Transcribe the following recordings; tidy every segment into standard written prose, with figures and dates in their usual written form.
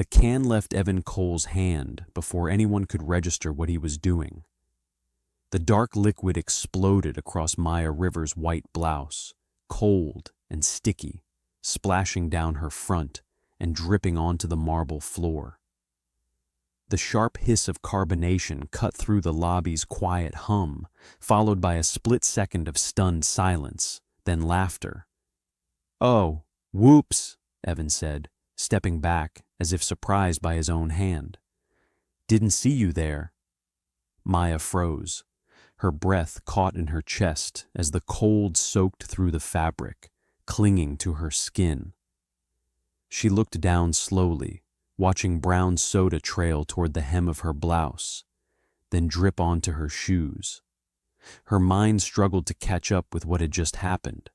The can left Evan Cole's hand before anyone could register what he was doing. The dark liquid exploded across Maya River's white blouse, cold and sticky, splashing down her front and dripping onto the marble floor. The sharp hiss of carbonation cut through the lobby's quiet hum, followed by a split second of stunned silence, then laughter. "Oh, whoops," Evan said, stepping back as if surprised by his own hand. "Didn't see you there." Maya froze. Her breath caught in her chest as the cold soaked through the fabric, clinging to her skin. She looked down slowly, watching brown soda trail toward the hem of her blouse, then drip onto her shoes. Her mind struggled to catch up with what had just happened.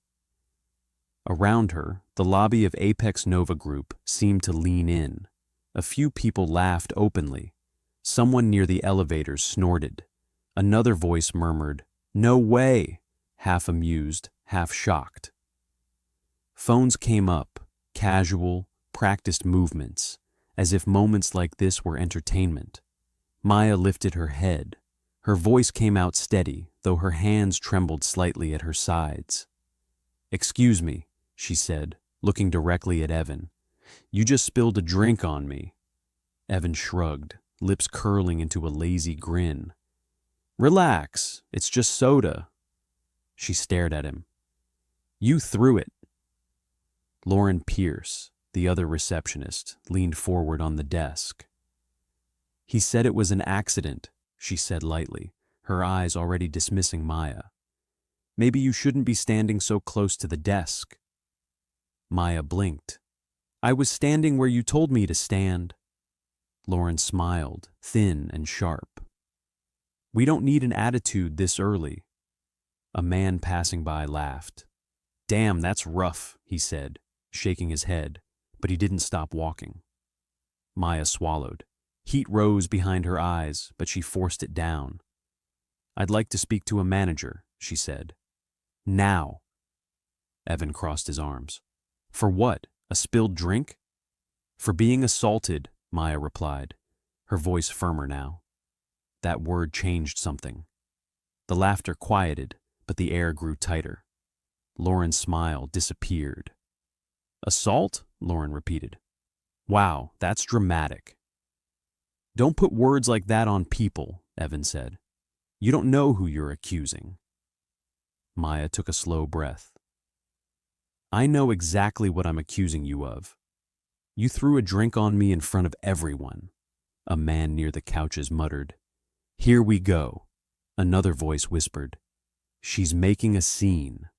Around her, the lobby of Apex Nova Group seemed to lean in. A few people laughed openly. Someone near the elevators snorted. Another voice murmured, "No way," half amused, half shocked. Phones came up, casual, practiced movements, as if moments like this were entertainment. Maya lifted her head. Her voice came out steady, though her hands trembled slightly at her sides. "Excuse me," she said, looking directly at Evan. "You just spilled a drink on me." Evan shrugged, lips curling into a lazy grin. "Relax, it's just soda." She stared at him. "You threw it." Lauren Pierce, the other receptionist, leaned forward on the desk. "He said it was an accident," she said lightly, her eyes already dismissing Maya. "Maybe you shouldn't be standing so close to the desk." Maya blinked. "I was standing where you told me to stand." Lauren smiled, thin and sharp. "We don't need an attitude this early." A man passing by laughed. "Damn, that's rough," he said, shaking his head, but he didn't stop walking. Maya swallowed. Heat rose behind her eyes, but she forced it down. "I'd like to speak to a manager," she said. "Now." Evan crossed his arms. "For what? A spilled drink?" "For being assaulted," Maya replied, her voice firmer now. That word changed something. The laughter quieted, but the air grew tighter. Lauren's smile disappeared. "Assault?" Lauren repeated. "Wow, that's dramatic." "Don't put words like that on people," Evan said. "You don't know who you're accusing." Maya took a slow breath. "I know exactly what I'm accusing you of. You threw a drink on me in front of everyone," a man near the couches muttered. "Here we go," another voice whispered. "She's making a scene."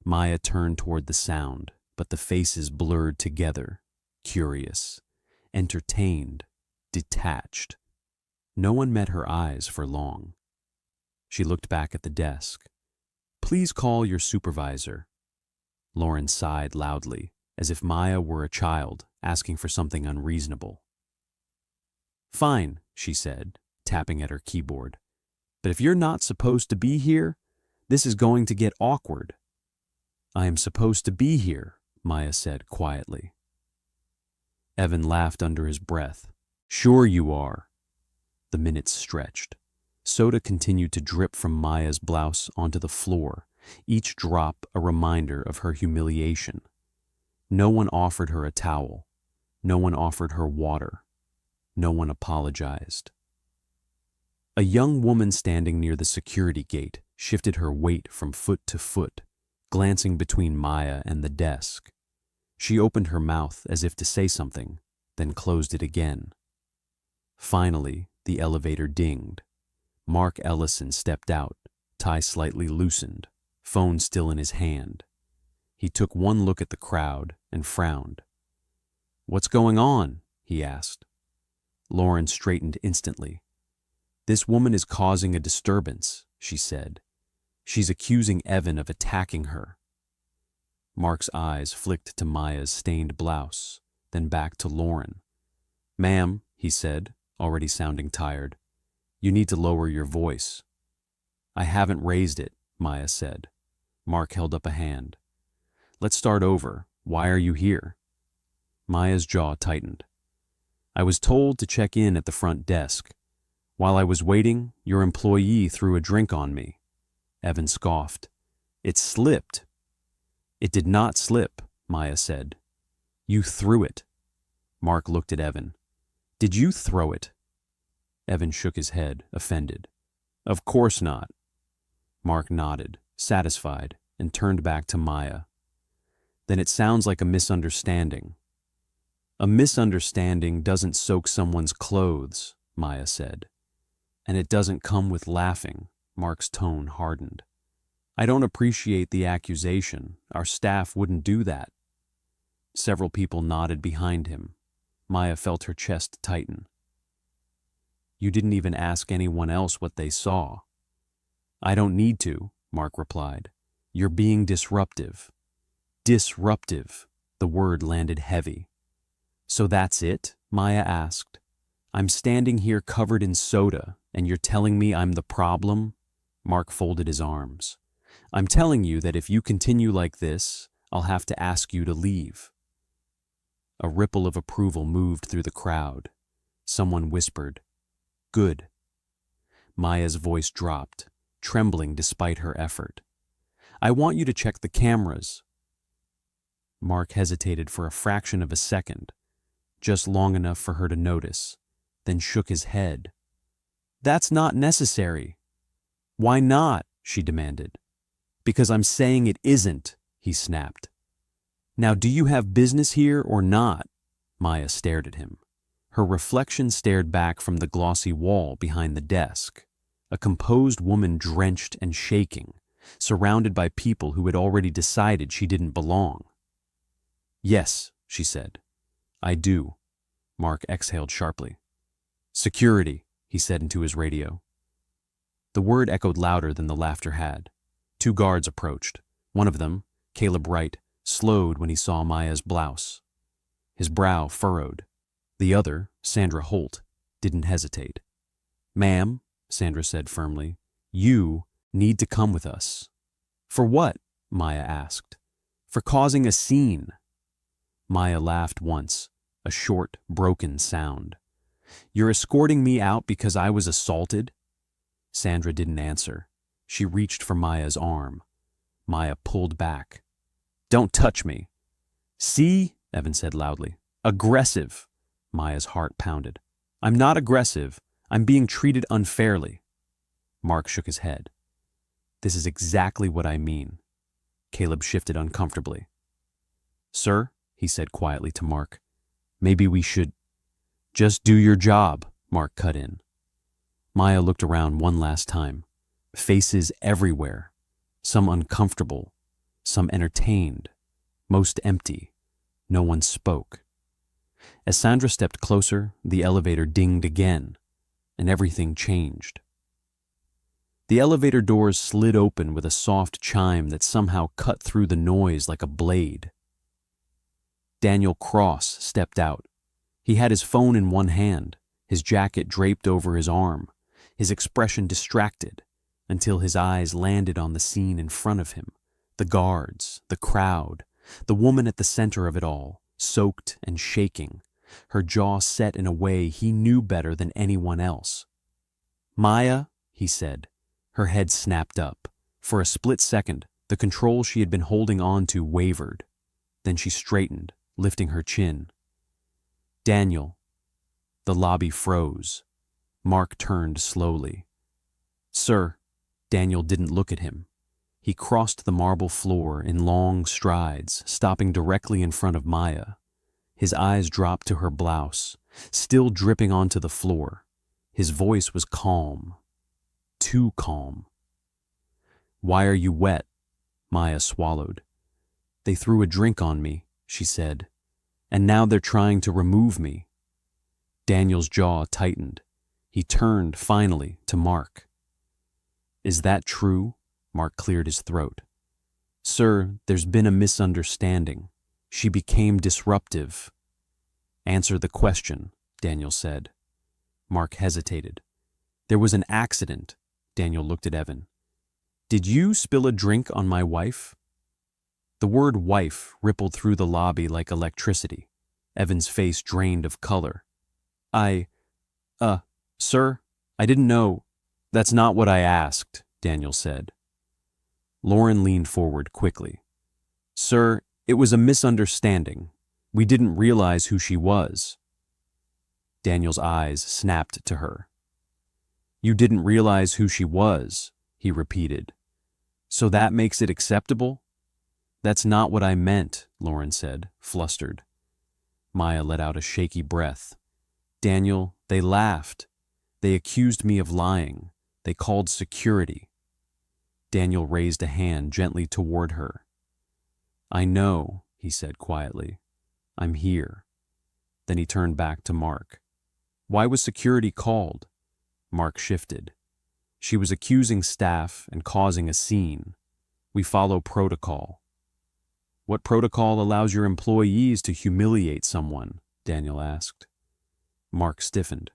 Maya turned toward the sound, but the faces blurred together, curious, entertained, detached. No one met her eyes for long. She looked back at the desk. "Please call your supervisor." Lauren sighed loudly, as if Maya were a child asking for something unreasonable. "Fine," she said, tapping at her keyboard. "But if you're not supposed to be here, this is going to get awkward." "I am supposed to be here," Maya said quietly. Evan laughed under his breath. "Sure you are." The minutes stretched. Soda continued to drip from Maya's blouse onto the floor, each drop a reminder of her humiliation. No one offered her a towel. No one offered her water. No one apologized. A young woman standing near the security gate shifted her weight from foot to foot, glancing between Maya and the desk. She opened her mouth as if to say something, then closed it again. Finally, the elevator dinged. Mark Ellison stepped out, tie slightly loosened, phone still in his hand. He took one look at the crowd and frowned. "What's going on?" he asked. Lauren straightened instantly. "This woman is causing a disturbance," she said. "She's accusing Evan of attacking her." Mark's eyes flicked to Maya's stained blouse, then back to Lauren. "Ma'am," he said, already sounding tired, "you need to lower your voice." "I haven't raised it," Maya said. Mark held up a hand. "Let's start over. Why are you here?" Maya's jaw tightened. I was told to check in at the front desk. While I was waiting, your employee threw a drink on me. Evan scoffed. It slipped. It did not slip, Maya said. You threw it. Mark looked at Evan. Did you throw it? Evan shook his head, offended. Of course not. Mark nodded, satisfied, and turned back to Maya. Then it sounds like a misunderstanding. A misunderstanding doesn't soak someone's clothes, Maya said. And it doesn't come with laughing, Mark's tone hardened. I don't appreciate the accusation. Our staff wouldn't do that. Several people nodded behind him. Maya felt her chest tighten. You didn't even ask anyone else what they saw. I don't need to, Mark replied. You're being disruptive. Disruptive. The word landed heavy. So that's it? Maya asked. I'm standing here covered in soda, and you're telling me I'm the problem? Mark folded his arms. I'm telling you that if you continue like this, I'll have to ask you to leave. A ripple of approval moved through the crowd. Someone whispered, Good. Maya's voice dropped, trembling despite her effort. I want you to check the cameras. Mark hesitated for a fraction of a second, just long enough for her to notice, then shook his head. That's not necessary. Why not? She demanded. Because I'm saying it isn't, he snapped. Now do you have business here or not? Maya stared at him. Her reflection stared back from the glossy wall behind the desk, a composed woman drenched and shaking, surrounded by people who had already decided she didn't belong. Yes, she said. I do. Mark exhaled sharply. Security, he said into his radio. The word echoed louder than the laughter had. 2 guards approached. One of them, Caleb Wright, slowed when he saw Maya's blouse. His brow furrowed. The other, Sandra Holt, didn't hesitate. Ma'am, Sandra said firmly, you need to come with us. For what? Maya asked. For causing a scene. Maya laughed once, a short, broken sound. You're escorting me out because I was assaulted? Sandra didn't answer. She reached for Maya's arm. Maya pulled back. Don't touch me. See? Evan said loudly. Aggressive. Maya's heart pounded. I'm not aggressive. I'm being treated unfairly. Mark shook his head. This is exactly what I mean. Caleb shifted uncomfortably. Sir, he said quietly to Mark, maybe we should... Just do your job, Mark cut in. Maya looked around one last time. Faces everywhere. Some uncomfortable, some entertained, most empty. No one spoke. As Sandra stepped closer, the elevator dinged again, and everything changed. The elevator doors slid open with a soft chime that somehow cut through the noise like a blade. Daniel Cross stepped out. He had his phone in one hand, his jacket draped over his arm, his expression distracted, until his eyes landed on the scene in front of him, the guards, the crowd, the woman at the center of it all, soaked and shaking, her jaw set in a way he knew better than anyone else. Maya, he said. Her head snapped up. For a split second, the control she had been holding on to wavered. Then she straightened, lifting her chin. Daniel. The lobby froze. Mark turned slowly. Sir. Daniel didn't look at him. He crossed the marble floor in long strides, stopping directly in front of Maya. His eyes dropped to her blouse, still dripping onto the floor. His voice was calm. Too calm. Why are you wet? Maya swallowed. They threw a drink on me, she said, and now they're trying to remove me. Daniel's jaw tightened. He turned, finally, to Mark. Is that true? Mark cleared his throat. Sir, there's been a misunderstanding. She became disruptive. Answer the question, Daniel said. Mark hesitated. There was an accident. Daniel looked at Evan. Did you spill a drink on my wife? The word wife rippled through the lobby like electricity. Evan's face drained of color. I, uh, sir, I didn't know. That's not what I asked, Daniel said. Lauren leaned forward quickly. Sir, it was a misunderstanding. We didn't realize who she was. Daniel's eyes snapped to her. You didn't realize who she was, he repeated. So that makes it acceptable? That's not what I meant, Lauren said, flustered. Maya let out a shaky breath. Daniel, they laughed. They accused me of lying. They called security. Daniel raised a hand gently toward her. I know, he said quietly. I'm here. Then he turned back to Mark. Why was security called? Mark shifted. She was accusing staff and causing a scene. We follow protocol. What protocol allows your employees to humiliate someone? Daniel asked. Mark stiffened.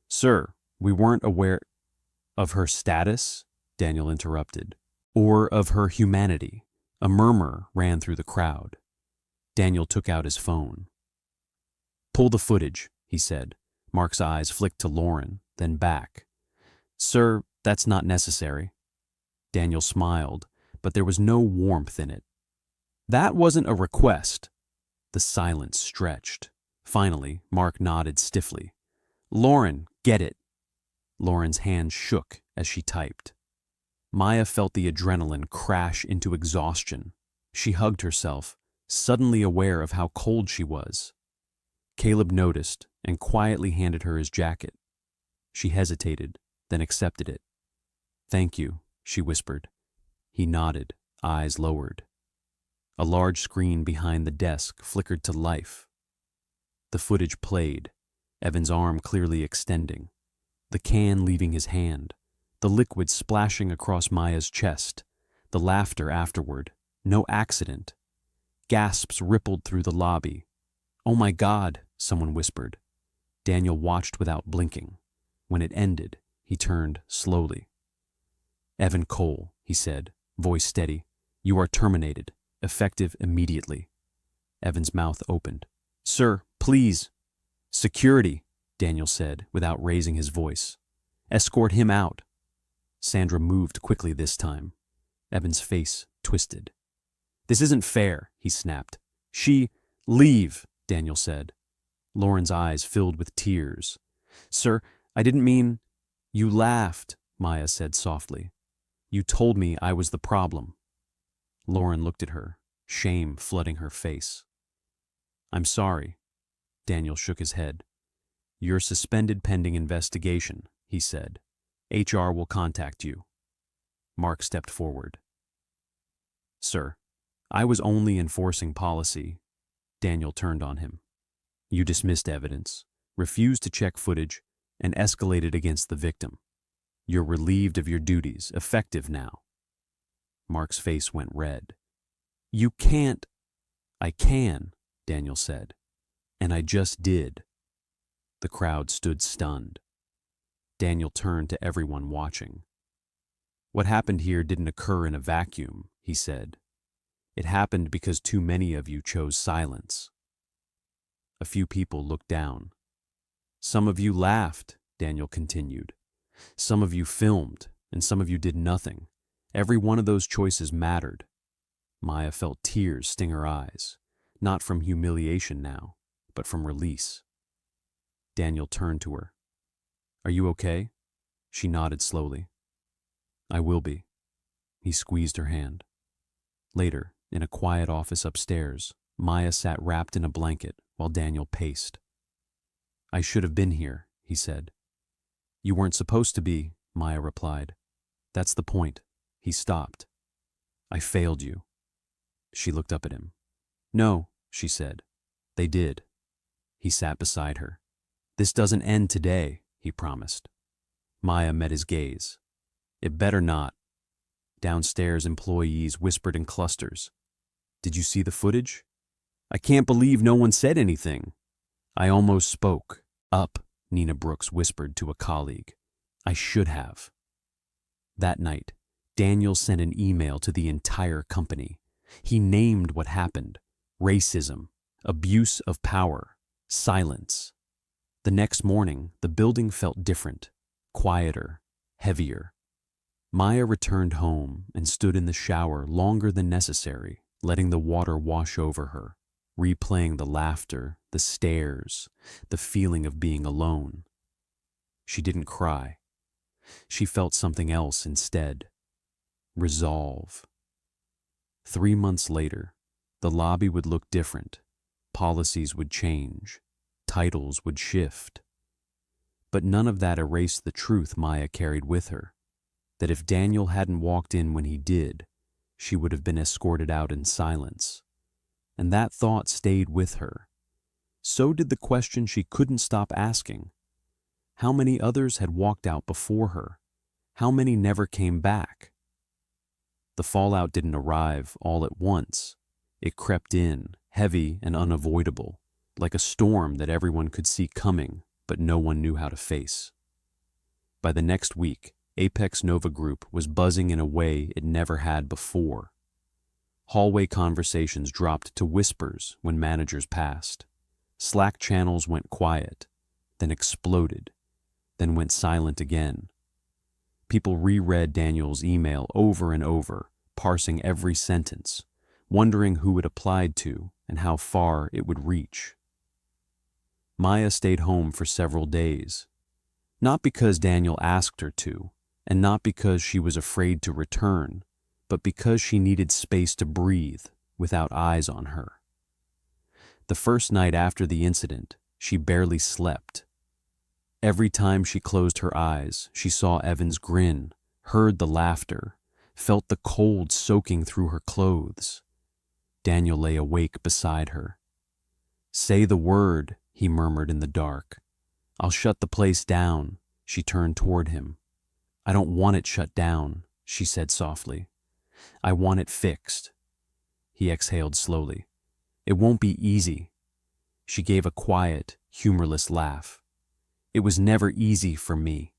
Sir, we weren't aware of her status, Daniel interrupted, or of her humanity. A murmur ran through the crowd. Daniel took out his phone. Pull the footage, he said. Mark's eyes flicked to Lauren, then back. Sir, that's not necessary. Daniel smiled, but there was no warmth in it. That wasn't a request. The silence stretched. Finally, Mark nodded stiffly. Lauren, get it. Lauren's hand shook as she typed. Maya felt the adrenaline crash into exhaustion. She hugged herself, suddenly aware of how cold she was. Caleb noticed and quietly handed her his jacket. She hesitated, then accepted it. Thank you, she whispered. He nodded, eyes lowered. A large screen behind the desk flickered to life. The footage played, Evan's arm clearly extending, the can leaving his hand, the liquid splashing across Maya's chest, the laughter afterward, no accident. Gasps rippled through the lobby. Oh my God, someone whispered. Daniel watched without blinking. When it ended, he turned slowly. Evan Cole, he said, voice steady, you are terminated, effective immediately. Evan's mouth opened. Sir, please. Security, Daniel said, without raising his voice. Escort him out. Sandra moved quickly this time. Evan's face twisted. This isn't fair, he snapped. Leave, Daniel said. Lauren's eyes filled with tears. Sir, I didn't mean... You laughed, Maya said softly. You told me I was the problem. Lauren looked at her, shame flooding her face. I'm sorry. Daniel shook his head. You're suspended pending investigation, he said. HR will contact you. Mark stepped forward. Sir, I was only enforcing policy. Daniel turned on him. You dismissed evidence, refused to check footage, and escalated against the victim. You're relieved of your duties, effective now. Mark's face went red. You can't. I can, Daniel said. And I just did. The crowd stood stunned. Daniel turned to everyone watching. What happened here didn't occur in a vacuum, he said. It happened because too many of you chose silence. A few people looked down. Some of you laughed, Daniel continued. Some of you filmed, and some of you did nothing. Every one of those choices mattered. Maya felt tears sting her eyes, not from humiliation now, but from release. Daniel turned to her. Are you okay? She nodded slowly. I will be. He squeezed her hand. Later, in a quiet office upstairs, Maya sat wrapped in a blanket while Daniel paced. I should have been here, he said. You weren't supposed to be, Maya replied. That's the point. He stopped. I failed you. She looked up at him. No, she said. They did. He sat beside her. This doesn't end today, he promised. Maya met his gaze. It better not. Downstairs, employees whispered in clusters. Did you see the footage? I can't believe no one said anything. I almost spoke. Up, Nina Brooks whispered to a colleague. I should have. That night, Daniel sent an email to the entire company. He named what happened: racism, abuse of power, silence. The next morning, the building felt different, quieter, heavier. Maya returned home and stood in the shower longer than necessary, letting the water wash over her, replaying the laughter, the stares, the feeling of being alone. She didn't cry. She felt something else instead. Resolve. 3 months later, the lobby would look different. Policies would change. Titles would shift. But none of that erased the truth Maya carried with her, that if Daniel hadn't walked in when he did, she would have been escorted out in silence. And that thought stayed with her. So did the question she couldn't stop asking. How many others had walked out before her? How many never came back? The fallout didn't arrive all at once. It crept in, heavy and unavoidable, like a storm that everyone could see coming, but no one knew how to face. By the next week, Apex Nova Group was buzzing in a way it never had before. Hallway conversations dropped to whispers when managers passed. Slack channels went quiet, then exploded, then went silent again. People reread Daniel's email over and over, parsing every sentence, wondering who it applied to and how far it would reach. Maya stayed home for several days, not because Daniel asked her to, and not because she was afraid to return, but because she needed space to breathe without eyes on her. The first night after the incident, she barely slept. Every time she closed her eyes, she saw Evan's grin, heard the laughter, felt the cold soaking through her clothes. Daniel lay awake beside her. "Say the word," he murmured in the dark. "I'll shut the place down." She turned toward him. "I don't want it shut down," she said softly. "I want it fixed." He exhaled slowly. "It won't be easy." She gave a quiet, humorless laugh. "It was never easy for me."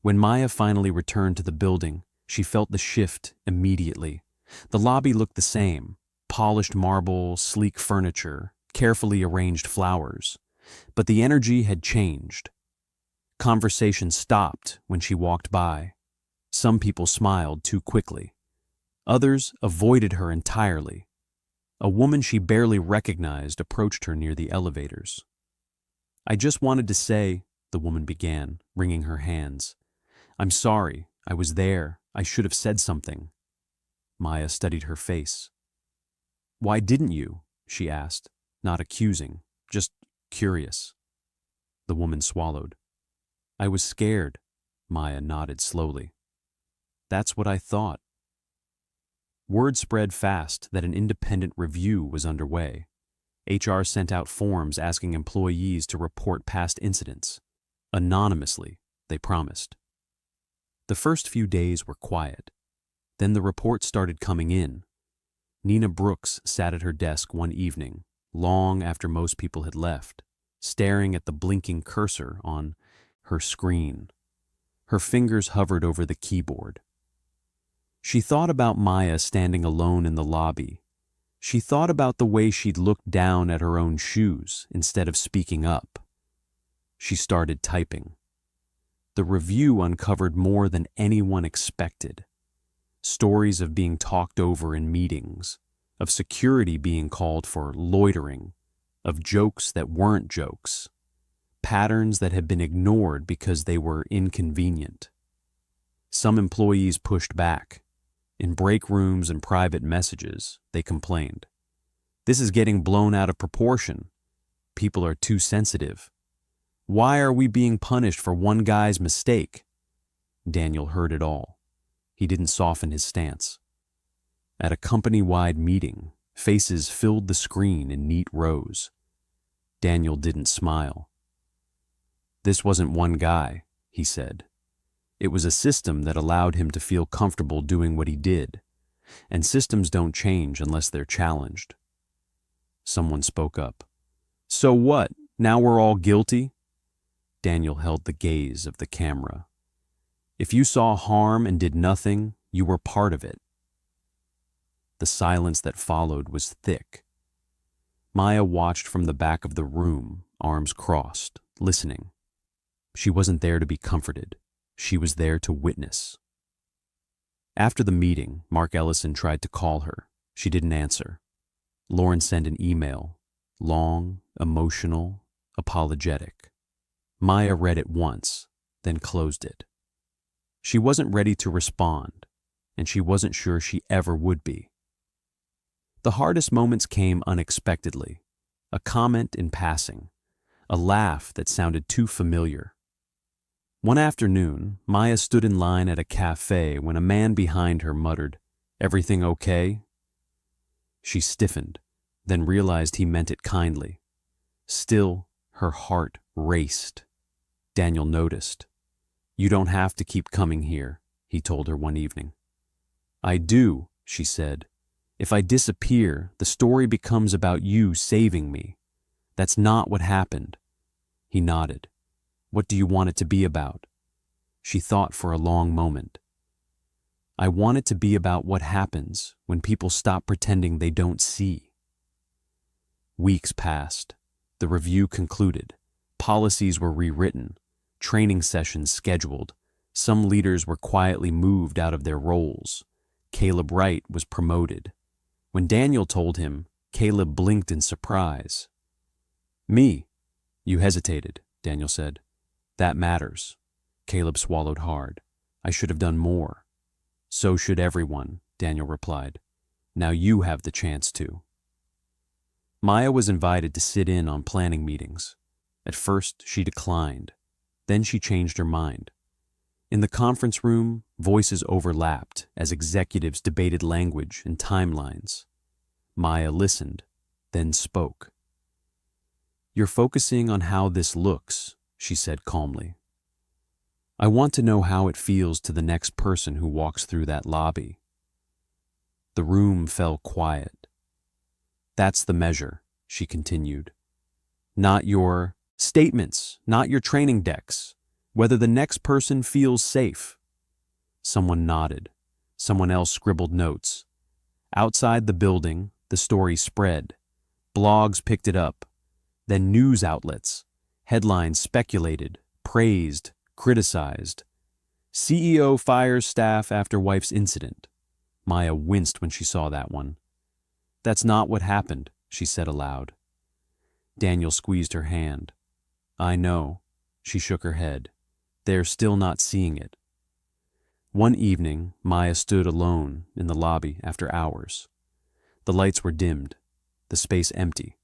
When Maya finally returned to the building, she felt the shift immediately. The lobby looked the same: polished marble, sleek furniture, carefully arranged flowers. But the energy had changed. Conversation stopped when she walked by. Some people smiled too quickly. Others avoided her entirely. A woman she barely recognized approached her near the elevators. "I just wanted to say," the woman began, wringing her hands. "I'm sorry. I was there. I should have said something." Maya studied her face. "Why didn't you?" she asked, not accusing, just curious. The woman swallowed. "I was scared," Maya nodded slowly. "That's what I thought." Word spread fast that an independent review was underway. HR sent out forms asking employees to report past incidents. Anonymously, they promised. The first few days were quiet. Then the reports started coming in. Nina Brooks sat at her desk one evening, long after most people had left, staring at the blinking cursor on her screen. Her fingers hovered over the keyboard. She thought about Maya standing alone in the lobby. She thought about the way she'd looked down at her own shoes instead of speaking up. She started typing. The review uncovered more than anyone expected. Stories of being talked over in meetings, of security being called for loitering, of jokes that weren't jokes, patterns that had been ignored because they were inconvenient. Some employees pushed back. In break rooms and private messages, they complained. "This is getting blown out of proportion. People are too sensitive. Why are we being punished for one guy's mistake?" Daniel heard it all. He didn't soften his stance. At a company-wide meeting, faces filled the screen in neat rows. Daniel didn't smile. "This wasn't one guy," he said. "It was a system that allowed him to feel comfortable doing what he did, and systems don't change unless they're challenged." Someone spoke up. "So what? Now we're all guilty?" Daniel held the gaze of the camera. "If you saw harm and did nothing, you were part of it." The silence that followed was thick. Maya watched from the back of the room, arms crossed, listening. She wasn't there to be comforted. She was there to witness. After the meeting, Mark Ellison tried to call her. She didn't answer. Lauren sent an email, long, emotional, apologetic. Maya read it once, then closed it. She wasn't ready to respond, and she wasn't sure she ever would be. The hardest moments came unexpectedly. A comment in passing, a laugh that sounded too familiar. One afternoon, Maya stood in line at a cafe when a man behind her muttered, "Everything okay?" She stiffened, then realized he meant it kindly. Still, her heart raced. Daniel noticed. "You don't have to keep coming here," he told her one evening. "I do," she said. "If I disappear, the story becomes about you saving me. That's not what happened." He nodded. "What do you want it to be about?" She thought for a long moment. "I want it to be about what happens when people stop pretending they don't see." Weeks passed. The review concluded. Policies were rewritten. Training sessions scheduled. Some leaders were quietly moved out of their roles. Caleb Wright was promoted. When Daniel told him, Caleb blinked in surprise. "Me?" "You hesitated," Daniel said. "That matters." Caleb swallowed hard. "I should have done more." "So should everyone," Daniel replied. "Now you have the chance to." Maya was invited to sit in on planning meetings. At first, she declined. Then she changed her mind. In the conference room, voices overlapped as executives debated language and timelines. Maya listened, then spoke. "You're focusing on how this looks," she said calmly. "I want to know how it feels to the next person who walks through that lobby." The room fell quiet. "That's the measure," she continued. "Not your statements, not your training decks. Whether the next person feels safe." Someone nodded. Someone else scribbled notes. Outside the building, the story spread. Blogs picked it up. Then news outlets. Headlines speculated, praised, criticized. "CEO fires staff after wife's incident." Maya winced when she saw that one. "That's not what happened," she said aloud. Daniel squeezed her hand. "I know." She shook her head. "They're still not seeing it." One evening, Maya stood alone in the lobby after hours. The lights were dimmed, the space empty.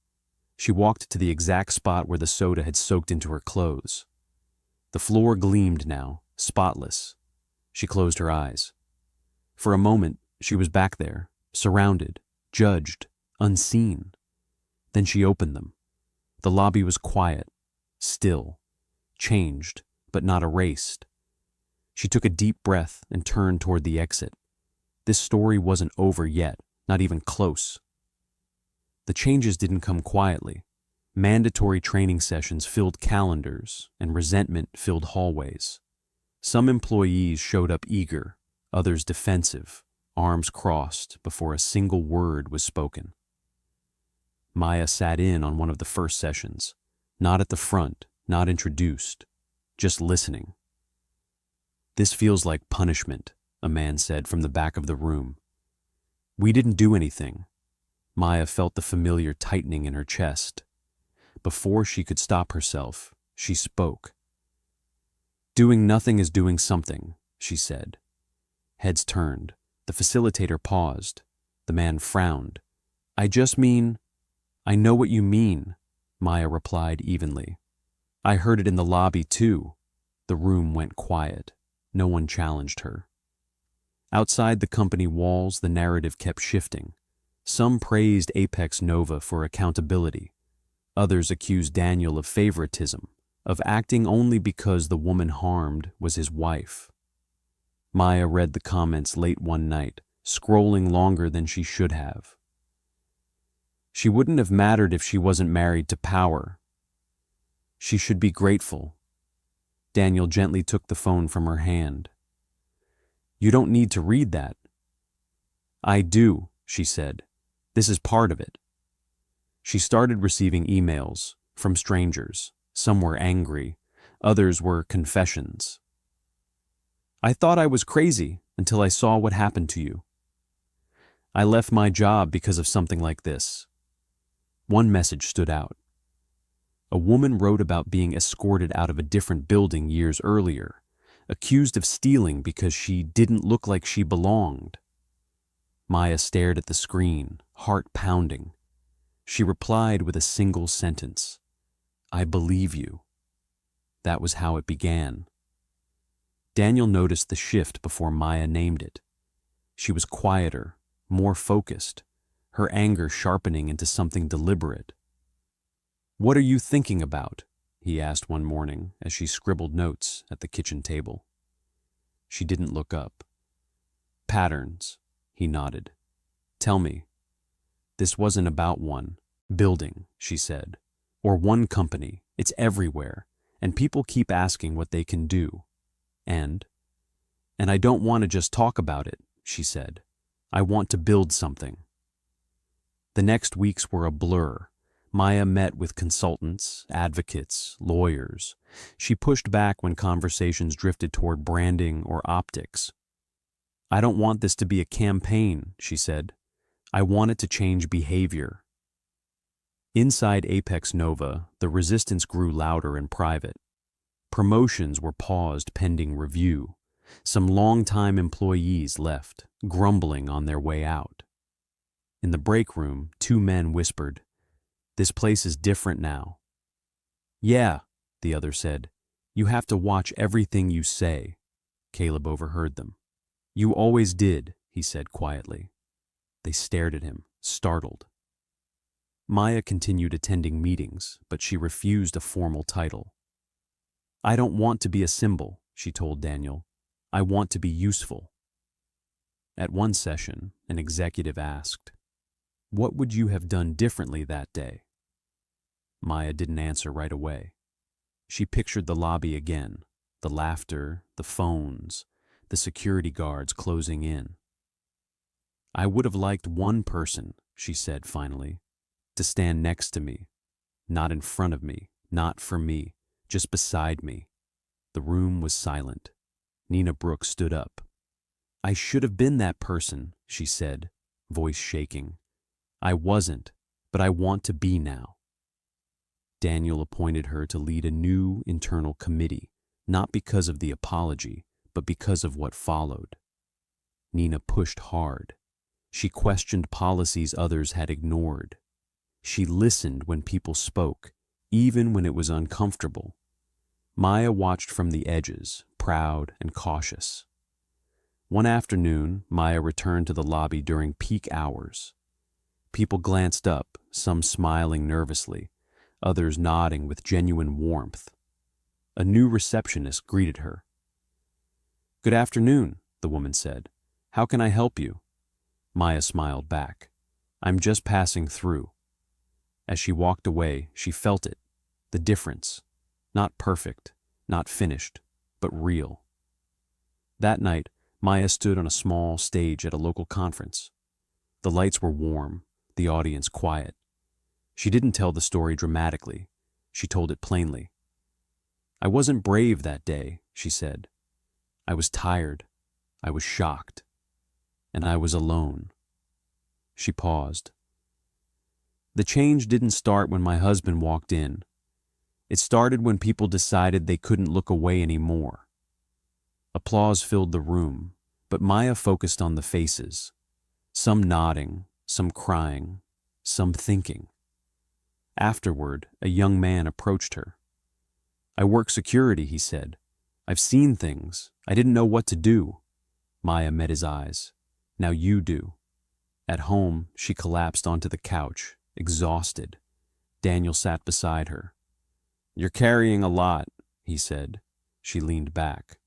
She walked to the exact spot where the soda had soaked into her clothes. The floor gleamed now, spotless. She closed her eyes. For a moment, she was back there, surrounded, judged, unseen. Then she opened them. The lobby was quiet, still, changed, but not erased. She took a deep breath and turned toward the exit. This story wasn't over yet, not even close. The changes didn't come quietly. Mandatory training sessions filled calendars, and resentment filled hallways. Some employees showed up eager, others defensive, arms crossed before a single word was spoken. Maya sat in on one of the first sessions, not at the front, not introduced, just listening. "This feels like punishment," a man said from the back of the room. "We didn't do anything." Maya felt the familiar tightening in her chest. Before she could stop herself, she spoke. "Doing nothing is doing something," she said. Heads turned. The facilitator paused. The man frowned. "I just mean—" "I know what you mean," Maya replied evenly. "I heard it in the lobby too." The room went quiet. No one challenged her. Outside the company walls, the narrative kept shifting. Some praised Apex Nova for accountability. Others accused Daniel of favoritism, of acting only because the woman harmed was his wife. Maya read the comments late one night, scrolling longer than she should have. She wouldn't have mattered if she wasn't married to power. She should be grateful. Daniel gently took the phone from her hand. "You don't need to read that." "I do," she said. "This is part of it." She started receiving emails from strangers, Some were angry, others were confessions. I thought I was crazy until I saw what happened to you. I left my job because of something like this. One message stood out. A woman wrote about being escorted out of a different building years earlier, accused of stealing because she didn't look like she belonged. Maya stared at the screen, heart pounding. She replied with a single sentence. I believe you. That was how it began. Daniel noticed the shift before Maya named it. She was quieter, more focused, her anger sharpening into something deliberate. What are you thinking about? He asked one morning as she scribbled notes at the kitchen table. She didn't look up. Patterns, he nodded. Tell me. This wasn't about one building, she said, or one company. It's everywhere, and people keep asking what they can do. And I don't want to just talk about it, she said. I want to build something. The next weeks were a blur. Maya met with consultants, advocates, lawyers. She pushed back when conversations drifted toward branding or optics. I don't want this to be a campaign, she said. I want it to change behavior. Inside Apex Nova, the resistance grew louder and private. Promotions were paused pending review. Some longtime employees left, grumbling on their way out. In the break room, two men whispered, This place is different now. Yeah, the other said. You have to watch everything you say. Caleb overheard them. You always did, he said quietly. They stared at him, startled. Maya continued attending meetings, but she refused a formal title. I don't want to be a symbol, she told Daniel. I want to be useful. At one session, an executive asked, What would you have done differently that day? Maya didn't answer right away. She pictured the lobby again, the laughter, the phones, the security guards closing in. I would have liked one person, she said finally, to stand next to me, not in front of me, not for me, just beside me. The room was silent. Nina Brooks stood up. I should have been that person, she said, voice shaking. I wasn't, but I want to be now. Daniel appointed her to lead a new internal committee, not because of the apology, but because of what followed. Nina pushed hard. She questioned policies others had ignored. She listened when people spoke, even when it was uncomfortable. Maya watched from the edges, proud and cautious. One afternoon, Maya returned to the lobby during peak hours. People glanced up, some smiling nervously, others nodding with genuine warmth. A new receptionist greeted her. Good afternoon, the woman said. How can I help you? Maya smiled back. I'm just passing through. As she walked away, she felt it, the difference. Not perfect, not finished, but real. That night, Maya stood on a small stage at a local conference. The lights were warm, the audience quiet. She didn't tell the story dramatically. She told it plainly. I wasn't brave that day, she said. I was tired. I was shocked. And I was alone. She paused. The change didn't start when my husband walked in. It started when people decided they couldn't look away anymore. Applause filled the room, but Maya focused on the faces. Some nodding, some crying, some thinking. Afterward, a young man approached her. I work security, he said. I've seen things. I didn't know what to do. Maya met his eyes. Now you do. At home, she collapsed onto the couch, exhausted. Daniel sat beside her. You're carrying a lot, he said. She leaned back.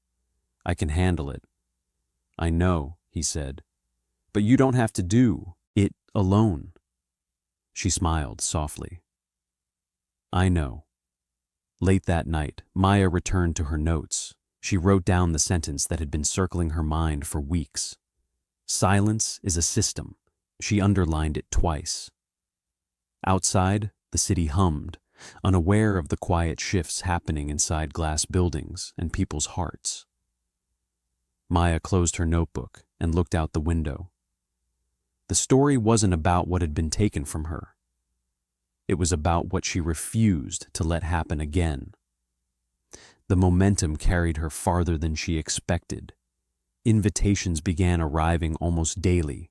I can handle it. I know, he said. But you don't have to do it alone. She smiled softly. I know. Late that night, Maya returned to her notes. She wrote down the sentence that had been circling her mind for weeks. Silence is a system. She underlined it twice. Outside, the city hummed, unaware of the quiet shifts happening inside glass buildings and people's hearts. Maya closed her notebook and looked out the window. The story wasn't about what had been taken from her. It was about what she refused to let happen again. The momentum carried her farther than she expected. Invitations began arriving almost daily.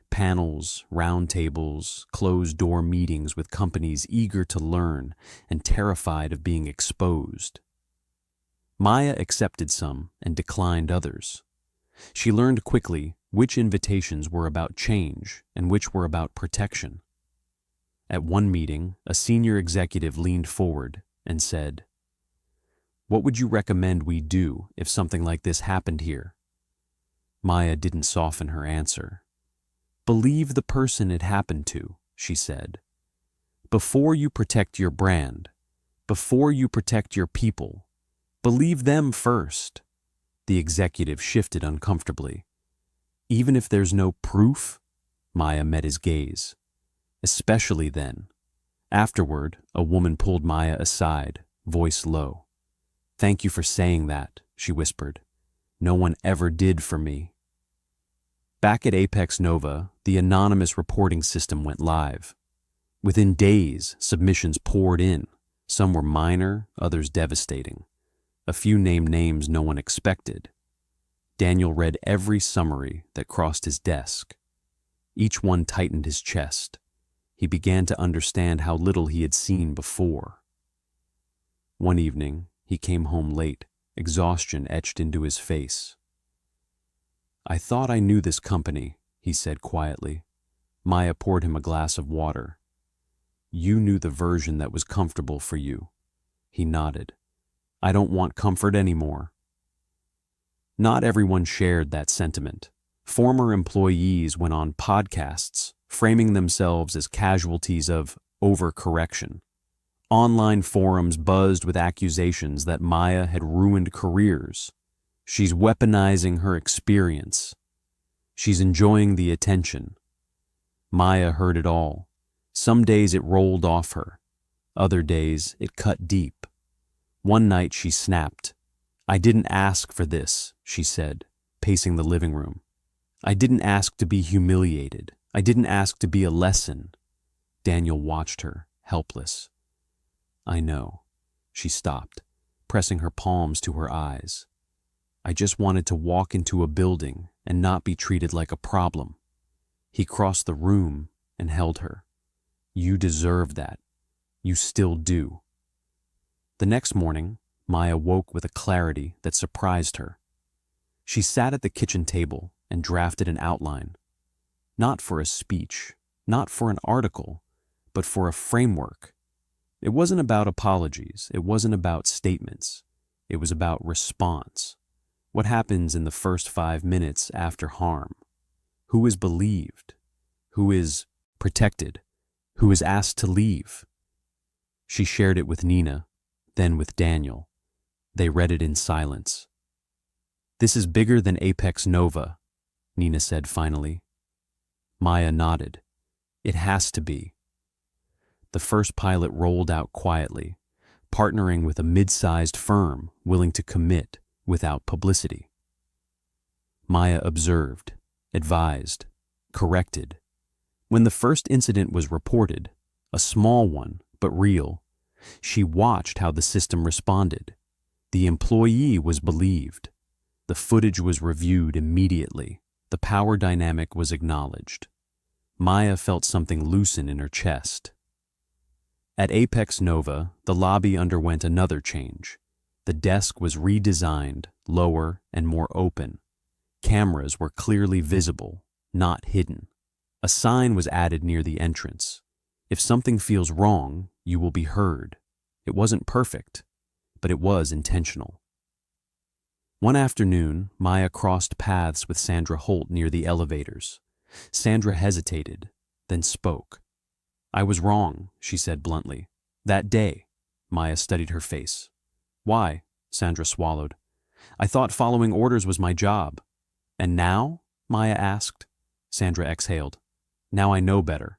Panels, roundtables, closed-door meetings with companies eager to learn and terrified of being exposed. Maya accepted some and declined others. She learned quickly which invitations were about change and which were about protection. At one meeting, a senior executive leaned forward and said, "What would you recommend we do if something like this happened here?" Maya didn't soften her answer. "Believe the person it happened to," she said. "Before you protect your brand, before you protect your people, believe them first." The executive shifted uncomfortably. "Even if there's no proof?" Maya met his gaze. "Especially then." Afterward, a woman pulled Maya aside, voice low. "Thank you for saying that," she whispered. "No one ever did for me." Back at Apex Nova, the anonymous reporting system went live. Within days, submissions poured in. Some were minor, others devastating. A few named names no one expected. Daniel read every summary that crossed his desk. Each one tightened his chest. He began to understand how little he had seen before. One evening, he came home late, exhaustion etched into his face. "I thought I knew this company," he said quietly. Maya poured him a glass of water. "You knew the version that was comfortable for you." He nodded. "I don't want comfort anymore." Not everyone shared that sentiment. Former employees went on podcasts, framing themselves as casualties of overcorrection. Online forums buzzed with accusations that Maya had ruined careers. She's weaponizing her experience. She's enjoying the attention. Maya heard it all. Some days it rolled off her. Other days it cut deep. One night she snapped. "I didn't ask for this," she said, pacing the living room. "I didn't ask to be humiliated. I didn't ask to be a lesson." Daniel watched her, helpless. "I know." She stopped, pressing her palms to her eyes. "I just wanted to walk into a building and not be treated like a problem." He crossed the room and held her. "You deserve that. You still do." The next morning, Maya woke with a clarity that surprised her. She sat at the kitchen table and drafted an outline. Not for a speech, not for an article, but for a framework. It wasn't about apologies. It wasn't about statements. It was about response. What happens in the first 5 minutes after harm? Who is believed? Who is protected? Who is asked to leave? She shared it with Nina, then with Daniel. They read it in silence. "This is bigger than Apex Nova," Nina said finally. Maya nodded. "It has to be." The first pilot rolled out quietly, partnering with a mid-sized firm willing to commit without publicity. Maya observed, advised, corrected. When the first incident was reported, a small one but real, she watched how the system responded. The employee was believed. The footage was reviewed immediately. The power dynamic was acknowledged. Maya felt something loosen in her chest. At Apex Nova, the lobby underwent another change. The desk was redesigned, lower and more open. Cameras were clearly visible, not hidden. A sign was added near the entrance. "If something feels wrong, you will be heard." It wasn't perfect, but it was intentional. One afternoon, Maya crossed paths with Sandra Holt near the elevators. Sandra hesitated, then spoke. "I was wrong," she said bluntly. "That day." Maya studied her face. "Why?" Sandra swallowed. "I thought following orders was my job." "And now?" Maya asked. Sandra exhaled. "Now I know better."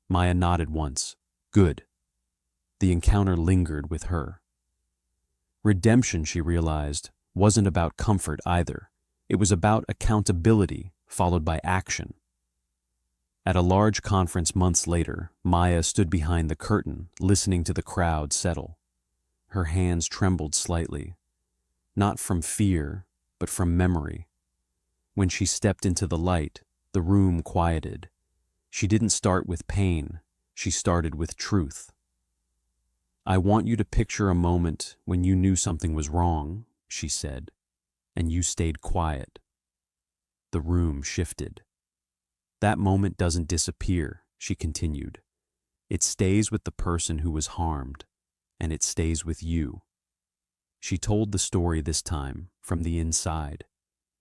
Maya nodded once. "Good." The encounter lingered with her. Redemption, she realized, wasn't about comfort either. It was about accountability followed by action. At a large conference months later, Maya stood behind the curtain, listening to the crowd settle. Her hands trembled slightly, not from fear, but from memory. When she stepped into the light, the room quieted. She didn't start with pain, she started with truth. "I want you to picture a moment when you knew something was wrong," she said, "and you stayed quiet." The room shifted. "That moment doesn't disappear," she continued. "It stays with the person who was harmed, and it stays with you." She told the story this time from the inside,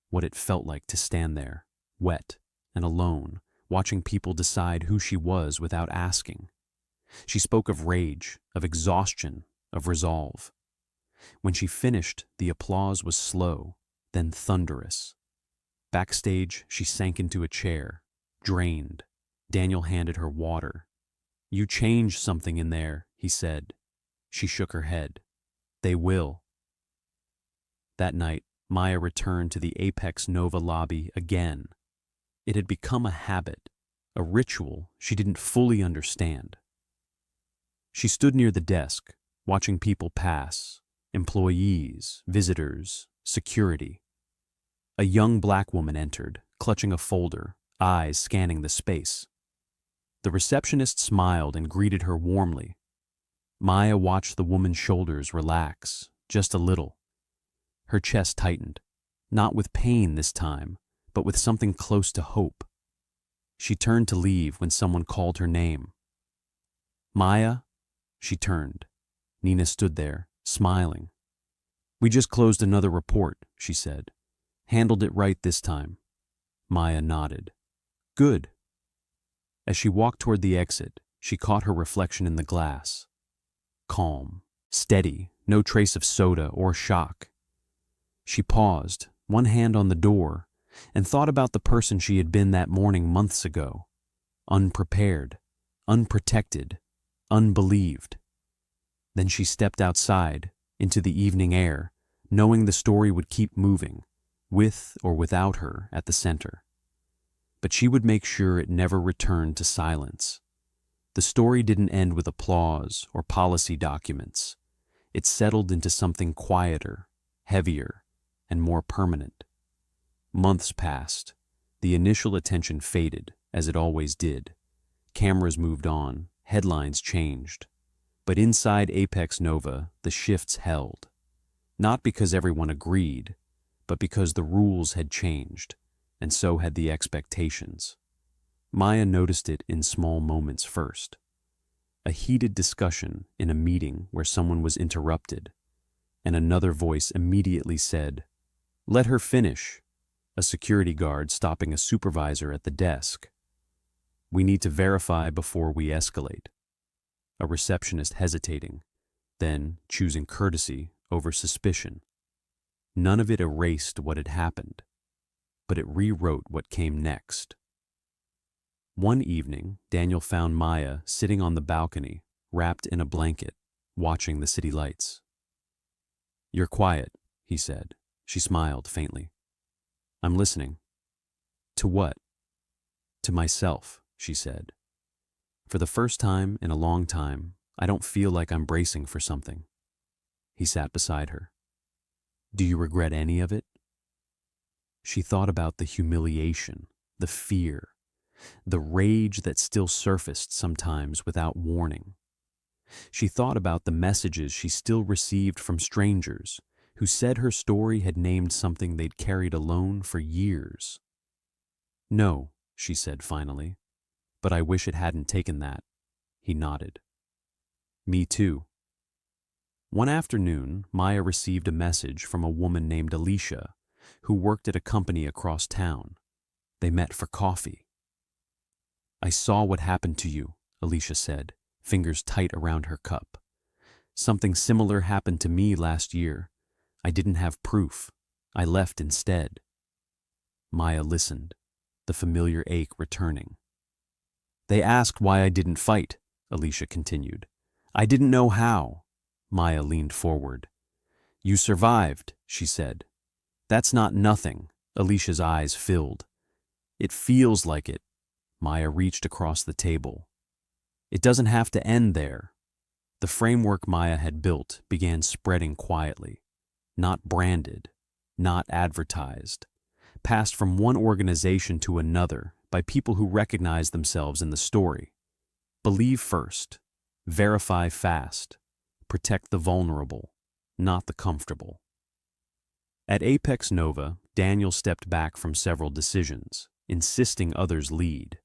what it felt like to stand there, wet and alone, watching people decide who she was without asking. She spoke of rage, of exhaustion, of resolve. When she finished, the applause was slow, then thunderous. Backstage, she sank into a chair, drained. Daniel handed her water. "You changed something in there," he said. She shook her head. "They will." That night, Maya returned to the Apex Nova lobby again. It had become a habit, a ritual she didn't fully understand. She stood near the desk, watching people pass, employees, visitors, security. A young black woman entered, clutching a folder, eyes scanning the space. The receptionist smiled and greeted her warmly. Maya watched the woman's shoulders relax, just a little. Her chest tightened, not with pain this time, but with something close to hope. She turned to leave when someone called her name. "Maya?" She turned. Nina stood there, smiling. "We just closed another report," she said. "Handled it right this time." Maya nodded. "Good." As she walked toward the exit, she caught her reflection in the glass. Calm, steady, no trace of soda or shock. She paused, one hand on the door, and thought about the person she had been that morning months ago. Unprepared, unprotected, unbelieved. Then she stepped outside, into the evening air, knowing the story would keep moving, with or without her at the center. But she would make sure it never returned to silence. The story didn't end with applause or policy documents. It settled into something quieter, heavier, and more permanent. Months passed. The initial attention faded, as it always did. Cameras moved on, headlines changed. But inside Apex Nova, the shifts held. Not because everyone agreed, but because the rules had changed, and so had the expectations. Maya noticed it in small moments first. A heated discussion in a meeting where someone was interrupted, and another voice immediately said, "Let her finish," a security guard stopping a supervisor at the desk. "We need to verify before we escalate." A receptionist hesitating, then choosing courtesy over suspicion. None of it erased what had happened, but it rewrote what came next. One evening, Daniel found Maya sitting on the balcony, wrapped in a blanket, watching the city lights. "You're quiet," he said. She smiled faintly. "I'm listening." "To what?" "To myself," she said. "For the first time in a long time, I don't feel like I'm bracing for something." He sat beside her. "Do you regret any of it?" She thought about the humiliation, the fear, the rage that still surfaced sometimes without warning. She thought about the messages she still received from strangers who said her story had named something they'd carried alone for years. "No," she said finally, "but I wish it hadn't taken that." He nodded. "Me too." One afternoon, Maya received a message from a woman named Alicia, who worked at a company across town. They met for coffee. "I saw what happened to you," Alicia said, fingers tight around her cup. "Something similar happened to me last year. I didn't have proof. I left instead." Maya listened, the familiar ache returning. "They asked why I didn't fight," Alicia continued. I didn't know how. Maya leaned forward. You survived, she said. That's not nothing. Alicia's eyes filled. It feels like it. Maya reached across the table. It doesn't have to end there. The framework Maya had built began spreading quietly, not branded, not advertised, passed from one organization to another by people who recognized themselves in the story. Believe first, verify fast, protect the vulnerable, not the comfortable. At Apex Nova, Daniel stepped back from several decisions, insisting others lead.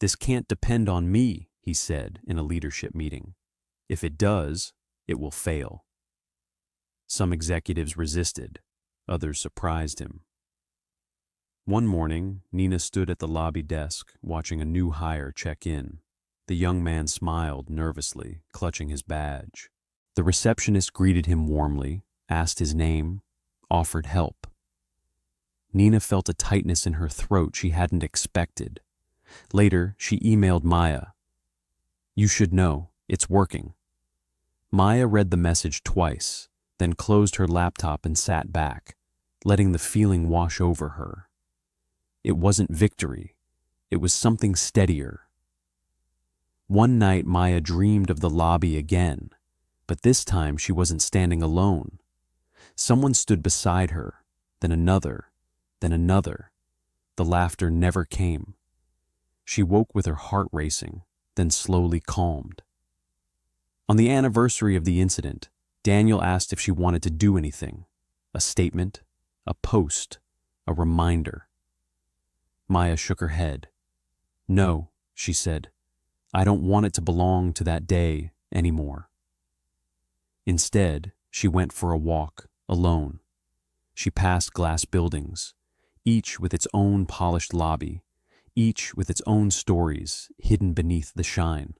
This can't depend on me, he said in a leadership meeting. If it does, it will fail. Some executives resisted, others surprised him. One morning, Nina stood at the lobby desk, watching a new hire check in. The young man smiled nervously, clutching his badge. The receptionist greeted him warmly, asked his name, offered help. Nina felt a tightness in her throat she hadn't expected. Later, she emailed Maya. You should know, it's working. Maya read the message twice, then closed her laptop and sat back, letting the feeling wash over her. It wasn't victory. It was something steadier. One night, Maya dreamed of the lobby again, but this time she wasn't standing alone. Someone stood beside her, then another, then another. The laughter never came. She woke with her heart racing, then slowly calmed. On the anniversary of the incident, Daniel asked if she wanted to do anything. A statement, a post, a reminder. Maya shook her head. No, she said. I don't want it to belong to that day anymore. Instead, she went for a walk, alone. She passed glass buildings, each with its own polished lobby, each with its own stories hidden beneath the shine.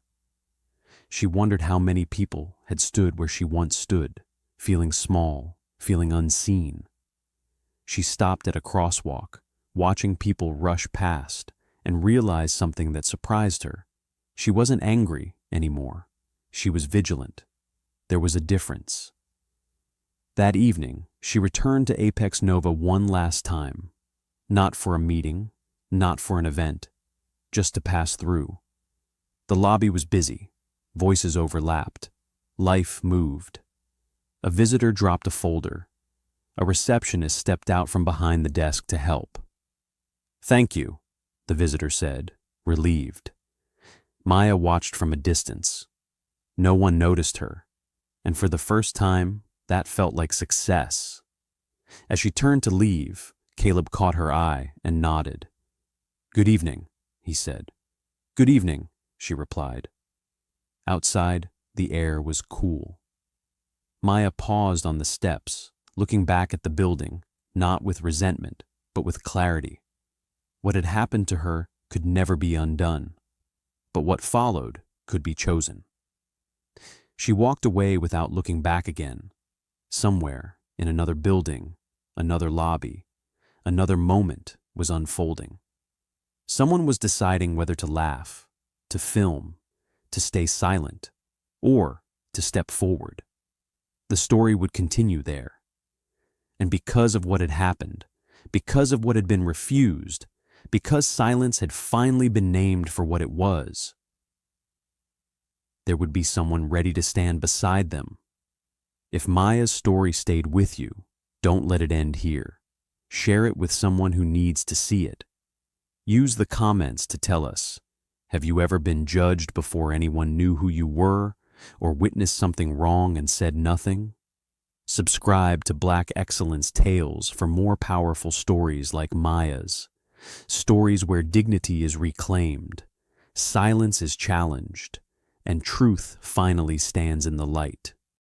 She wondered how many people had stood where she once stood, feeling small, feeling unseen. She stopped at a crosswalk, watching people rush past, and realized something that surprised her. She wasn't angry anymore. She was vigilant. There was a difference. That evening, she returned to Apex Nova one last time. Not for a meeting, not for an event, just to pass through. The lobby was busy. Voices overlapped. Life moved. A visitor dropped a folder. A receptionist stepped out from behind the desk to help. Thank you, the visitor said, relieved. Maya watched from a distance. No one noticed her, and for the first time, that felt like success. As she turned to leave, Caleb caught her eye and nodded. Good evening, he said. Good evening, she replied. Outside, the air was cool. Maya paused on the steps, looking back at the building, not with resentment, but with clarity. What had happened to her could never be undone, but what followed could be chosen. She walked away without looking back again. Somewhere, in another building, another lobby, another moment was unfolding. Someone was deciding whether to laugh, to film, to stay silent, or to step forward. The story would continue there. And because of what had happened, because of what had been refused, because silence had finally been named for what it was, there would be someone ready to stand beside them. If Maya's story stayed with you, don't let it end here. Share it with someone who needs to see it. Use the comments to tell us, have you ever been judged before anyone knew who you were, or witnessed something wrong and said nothing? Subscribe to Black Excellence Tales for more powerful stories like Maya's. Stories where dignity is reclaimed, silence is challenged, and truth finally stands in the light.